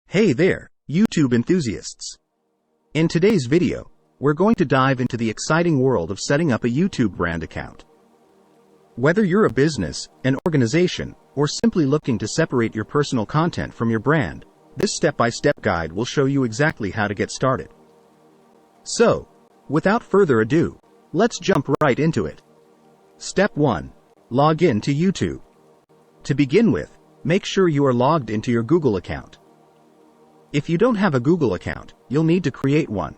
Hey there, YouTube enthusiasts. In today's video, we're going to dive into the exciting world of setting up a YouTube brand account. Whether you're a business, an organization, or simply looking to separate your personal content from your brand, this step-by-step guide will show you exactly how to get started. So, without further ado, let's jump right into it. Step 1. Log in to YouTube. To begin with, make sure you are logged into your Google account. If you don't have a Google account, you'll need to create one.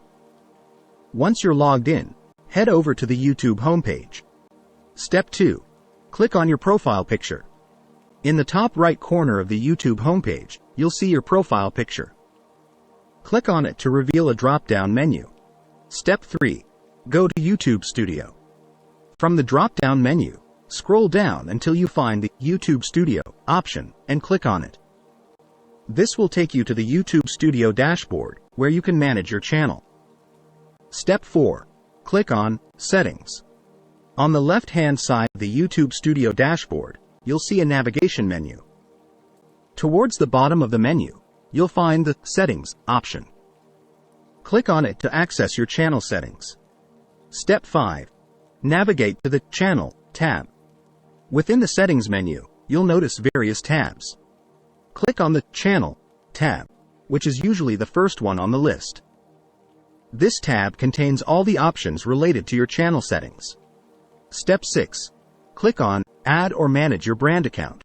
Once you're logged in, head over to the YouTube homepage. Step 2. Click on your profile picture. In the top right corner of the YouTube homepage, you'll see your profile picture. Click on it to reveal a drop-down menu. Step 3. Go to YouTube Studio. From the drop-down menu, scroll down until you find the YouTube Studio option and click on it. This will take you to the YouTube Studio dashboard, where you can manage your channel. Step 4. Click on Settings. On the left-hand side of the YouTube Studio dashboard, you'll see a navigation menu. Towards the bottom of the menu, you'll find the Settings option. Click on it to access your channel settings. Step 5. Navigate to the Channel tab. Within the Settings menu, you'll notice various tabs. Click on the Channel tab, which is usually the first one on the list. This tab contains all the options related to your channel settings. Step 6. Click on Add or Manage your brand account.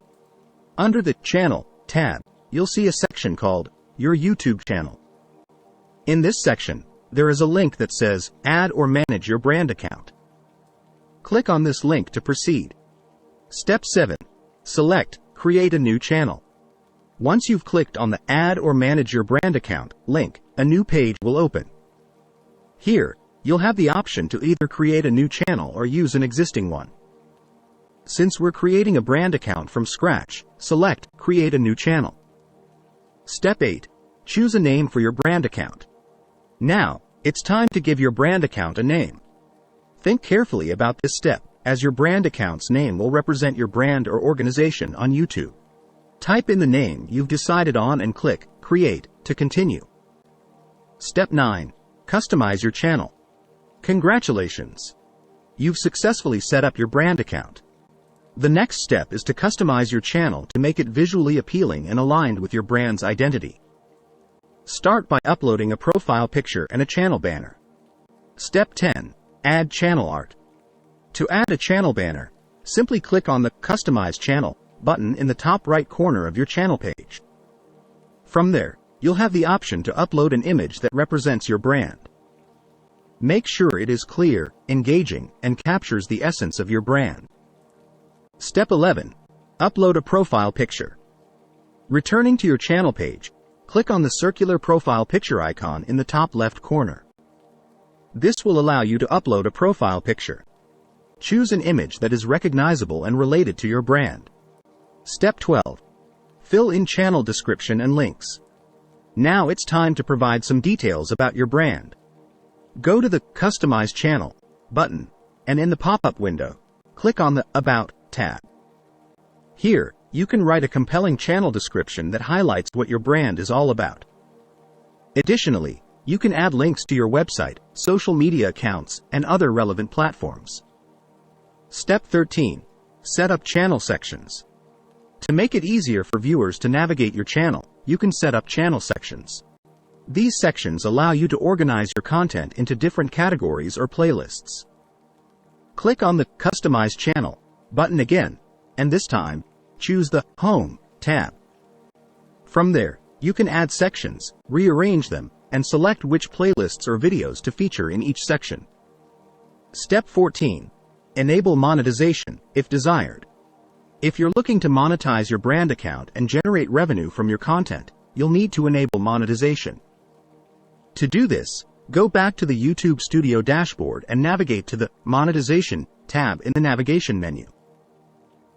Under the Channel tab, you'll see a section called Your YouTube Channel. In this section, there is a link that says Add or Manage your brand account. Click on this link to proceed. Step 7. Select Create a new channel. Once you've clicked on the Add or Manage your brand account link, a new page will open. Here, you'll have the option to either create a new channel or use an existing one. Since we're creating a brand account from scratch, select Create a new channel. Step 8. Choose a name for your brand account. Now, it's time to give your brand account a name. Think carefully about this step, as your brand account's name will represent your brand or organization on YouTube. Type in the name you've decided on and click Create to continue. Step 9. Customize your channel. Congratulations! You've successfully set up your brand account. The next step is to customize your channel to make it visually appealing and aligned with your brand's identity. Start by uploading a profile picture and a channel banner. Step 10. Add channel art. To add a channel banner, simply click on the Customize Channel button in the top right corner of your channel page. From there, you'll have the option to upload an image that represents your brand. Make sure it is clear, engaging, and captures the essence of your brand. Step 11. Upload a profile picture. Returning to your channel page, click on the circular profile picture icon in the top left corner. This will allow you to upload a profile picture. Choose an image that is recognizable and related to your brand. Step 12. Fill in channel description and links. Now it's time to provide some details about your brand. Go to the Customize Channel button, and in the pop-up window, click on the About tab. Here, you can write a compelling channel description that highlights what your brand is all about. Additionally, you can add links to your website, social media accounts, and other relevant platforms. Step 13. Set up channel sections. To make it easier for viewers to navigate your channel, you can set up channel sections. These sections allow you to organize your content into different categories or playlists. Click on the Customize Channel button again, and this time, choose the Home tab. From there, you can add sections, rearrange them, and select which playlists or videos to feature in each section. Step 14. Enable monetization, if desired. If you're looking to monetize your brand account and generate revenue from your content, you'll need to enable monetization. To do this, go back to the YouTube Studio dashboard and navigate to the Monetization tab in the navigation menu.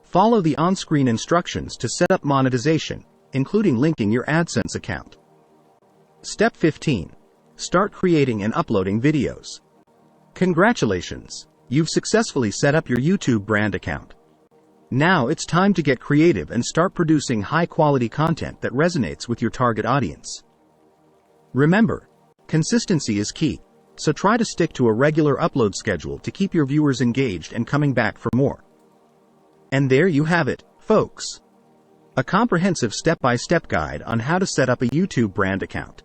Follow the on-screen instructions to set up monetization, including linking your AdSense account. Step 15. Start creating and uploading videos. Congratulations! You've successfully set up your YouTube brand account. Now it's time to get creative and start producing high-quality content that resonates with your target audience. Remember, consistency is key, so try to stick to a regular upload schedule to keep your viewers engaged and coming back for more. And there you have it, folks. A comprehensive step-by-step guide on how to set up a YouTube brand account.